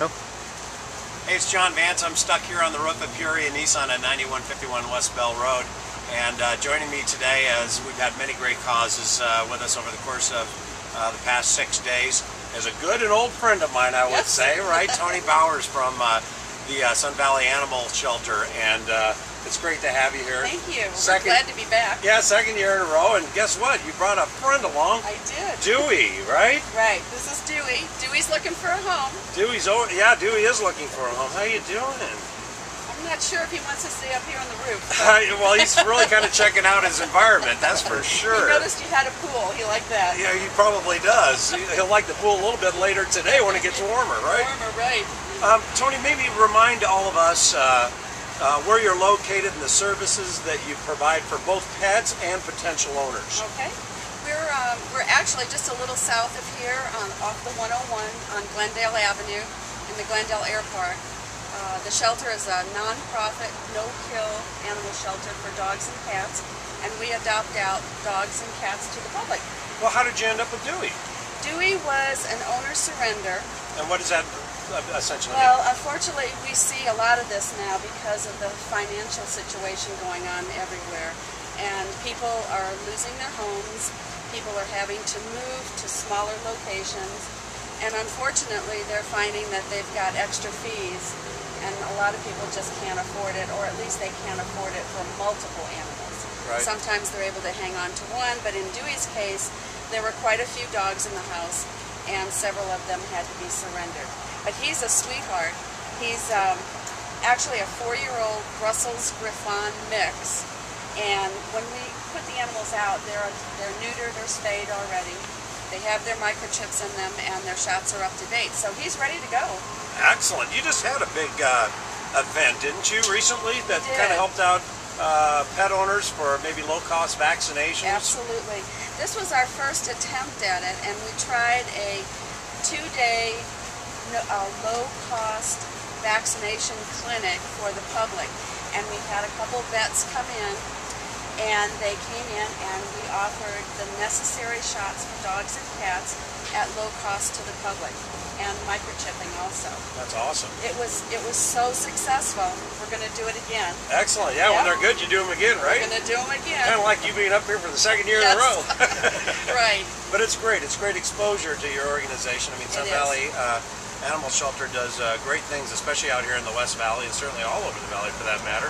Hey, it's John Vance. I'm stuck here on the roof of Peoria Nissan at 9151 West Bell Road. And joining me today, as we've had many great causes with us over the course of the past 6 days, is a good and old friend of mine, I would say, right? Toni Bowers from the Sun Valley Animal Shelter. And it's great to have you here. Thank you. We're glad to be back. Yeah, second year in a row. And guess what? You brought a friend along. I did. Dewey, right? Right. This is Dewey. Dewey's looking for a home. Dewey is looking for a home. How you doing? I'm not sure if he wants to stay up here on the roof. Well, he's really kind of checking out his environment, that's for sure. He noticed you had a pool. He liked that. Yeah, he probably does. He'll like the pool a little bit later today when it gets warmer, right? Warmer, right. Toni, maybe remind all of us where you're located and the services that you provide for both pets and potential owners. Okay. We're actually just a little south of here, off the 101 on Glendale Avenue in the Glendale Air Park. The shelter is a non-profit, no-kill animal shelter for dogs and cats, and we adopt out dogs and cats to the public. Well, how did you end up with Dewey? Dewey was an owner surrender. And what does that essentially mean? Well, unfortunately, we see a lot of this now because of the financial situation going on everywhere. And people are losing their homes, people are having to move to smaller locations, and unfortunately they're finding that they've got extra fees, and a lot of people just can't afford it, or at least they can't afford it for multiple animals. Right. Sometimes they're able to hang on to one, but in Dewey's case, there were quite a few dogs in the house, and several of them had to be surrendered. But he's a sweetheart. He's actually a 4-year-old Brussels Griffon mix. And when we put the animals out, they're neutered or spayed already. They have their microchips in them, and their shots are up to date. So he's ready to go. Excellent. You just had a big event, didn't you, recently? That kind of helped out pet owners for maybe low-cost vaccinations? Absolutely. This was our first attempt at it, and we tried a 2-day low-cost vaccination clinic for the public. And we had a couple vets come in, and they came in and we offered the necessary shots for dogs and cats at low cost to the public, and microchipping also. That's awesome. It was so successful. We're going to do it again. Excellent. Yeah, when they're good, you do them again, right? We're going to do them again. Kind of like you being up here for the second year in a row. Right. But it's great. It's great exposure to your organization. I mean, Sun Valley Animal Shelter does great things, especially out here in the West Valley, and certainly all over the valley for that matter.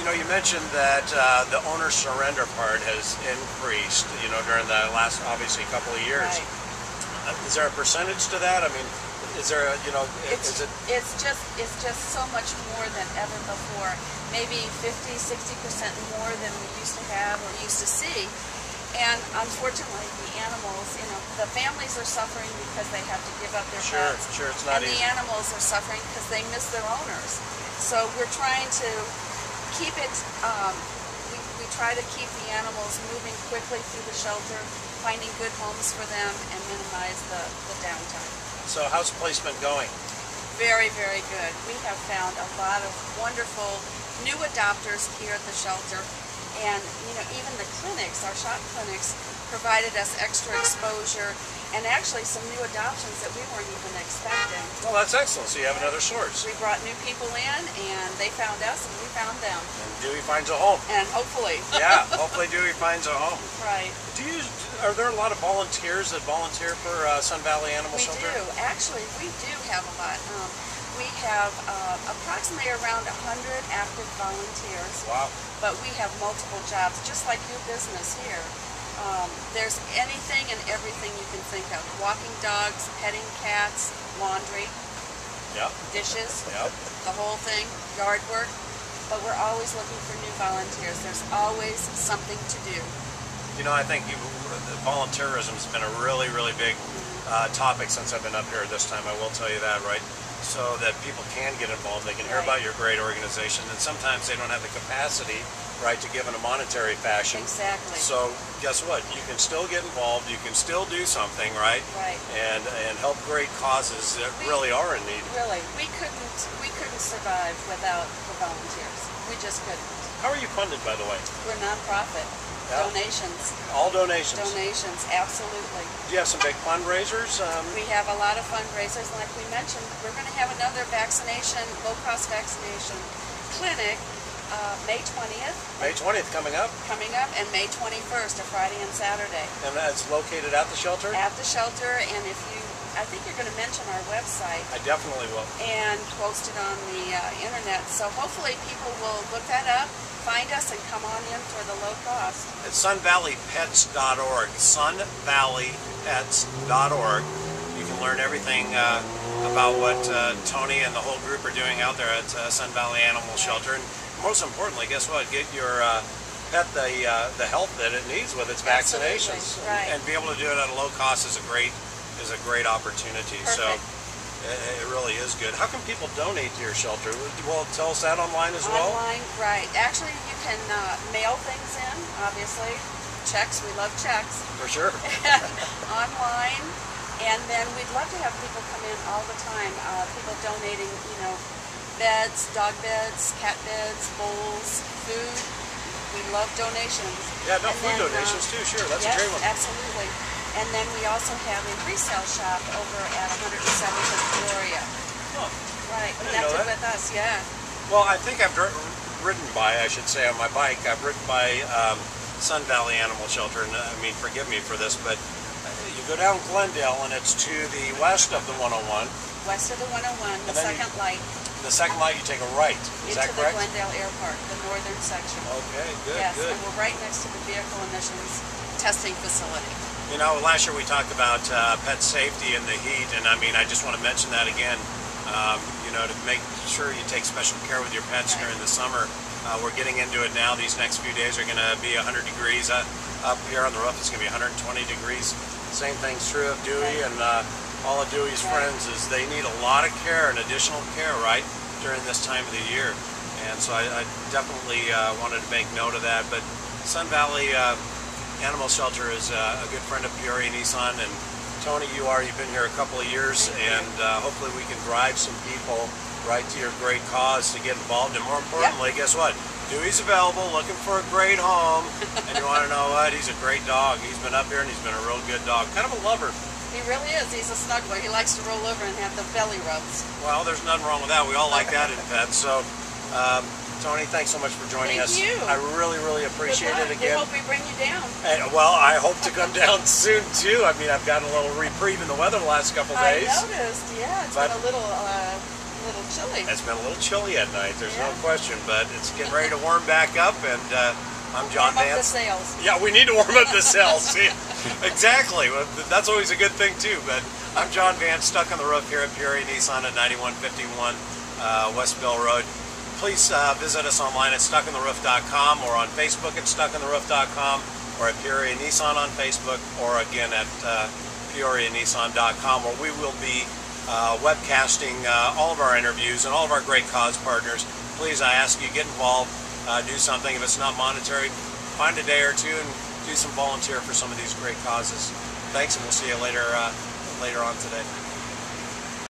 You know, you mentioned that the owner surrender part has increased, you know, during the last, obviously, couple of years. Right. Is there a percentage to that? I mean, is there a, you know, it's just so much more than ever before. Maybe 50–60% more than we used to have or used to see. And unfortunately, the animals, you know, the families are suffering because they have to give up their pets. Sure, it's not easy. And the animals are suffering because they miss their owners. So we're trying to keep it, we try to keep the animals moving quickly through the shelter, finding good homes for them, and minimize the downtime. So how's placement going? Very, very good. We have found a lot of wonderful new adopters here at the shelter. And, you know, even the clinics, our shot clinics, provided us extra exposure and actually some new adoptions that we weren't even expecting. Well, that's excellent. So you have another source. We brought new people in, and they found us, and we found them. And Dewey finds a home. And hopefully. Yeah, hopefully Dewey finds a home. Right. Are there a lot of volunteers that volunteer for Sun Valley Animal Shelter? We do. Actually, we do have a lot. We have approximately around 100 active volunteers. Wow. But we have multiple jobs, just like your business here. There's anything and everything you can think of. Walking dogs, petting cats, laundry, dishes, the whole thing, yard work. But we're always looking for new volunteers. There's always something to do. You know, I think volunteerism has been a really, really big topic since I've been up here this time. I will tell you that, right? So that people can get involved, they can hear about your great organization, and sometimes they don't have the capacity, right, to give in a monetary fashion. Exactly. So guess what? You can still get involved, you can still do something, right? Right. And help great causes that really are in need. Really, we couldn't survive without the volunteers. We just couldn't. How are you funded, by the way? We're nonprofit. Yeah. Donations. All donations. Donations, absolutely. Do you have some big fundraisers? We have a lot of fundraisers, and like we mentioned, we're going to have another vaccination, low-cost vaccination clinic May 20th. May 20th coming up. And May 21st, a Friday and Saturday. And that's located at the shelter? At the shelter, and I think you're going to mention our website. I definitely will. And post it on the internet. So hopefully people will look that up, find us, and come on in for the low cost. It's sunvalleypets.org. Sunvalleypets.org. You can learn everything about what Toni and the whole group are doing out there at Sun Valley Animal Shelter. And most importantly, guess what? Get your pet the help that it needs with its vaccinations. Right. And be able to do it at a low cost is a great opportunity. Perfect. So it really is good. How can people donate to your shelter? Well, tell us that online as well. Online, right. Actually, you can mail things in, obviously. Checks, we love checks. For sure. Online. And then we'd love to have people come in all the time. People donating, beds, dog beds, cat beds, bowls, food. We love donations. Yeah, no, and food then, donations too, sure. That's yes, a great one. Absolutely. And then we also have a resale shop over at 107th and Peoria. Oh, right, I didn't know connected that. with us, yeah. Well, I think I've ridden by, I should say, on my bike, I've ridden by Sun Valley Animal Shelter, and I mean, forgive me for this, but you go down Glendale and it's to the west of the 101. West of the 101, the second light. The second light, you take a right. Is that correct? Into the Glendale Air Park, the northern section. Okay, good, yes, good. and we're right next to the vehicle emissions testing facility. You know, last year we talked about pet safety in the heat, and I mean, I just want to mention that again. To make sure you take special care with your pets during the summer. We're getting into it now. These next few days are going to be 100 degrees. Up here on the roof, it's going to be 120 degrees. Same thing's true of Dewey, and all of Dewey's friends is they need a lot of care and additional care, right, during this time of the year. And so I definitely wanted to make note of that. But Sun Valley Animal Shelter is a good friend of Peoria Nissan, and Toni, you've been here a couple of years, and hopefully we can drive some people right to your great cause to get involved. And more importantly, guess what? Dewey's available, looking for a great home, and you want to know what? He's a great dog. He's been up here and he's been a real good dog. Kind of a lover. He really is. He's a snuggler. He likes to roll over and have the belly rubs. Well, there's nothing wrong with that. We all like that in pets. So, Toni, thanks so much for joining us. Thank you. I really, really appreciate it again. We hope we bring you down. And, well, I hope to come down soon too. I mean, I've gotten a little reprieve in the weather the last couple days. I noticed. Yeah, it's been a little chilly. It's been a little chilly at night. There's no question, but it's getting ready to warm back up. And I'm John Warm Vance. up the sails. Yeah, we need to warm up the sails. See, exactly. That's always a good thing too. But I'm John Vance, stuck on the roof here at Peoria Nissan at 9151 West Bell Road. Please visit us online at stuckontheroof.com, or on Facebook at stuckontheroof.com, or at Peoria Nissan on Facebook, or again at peorianissan.com, where we will be webcasting all of our interviews and all of our great cause partners. Please, I ask you, get involved, do something. If it's not monetary, find a day or two and do some volunteer for some of these great causes. Thanks, and we'll see you later on today.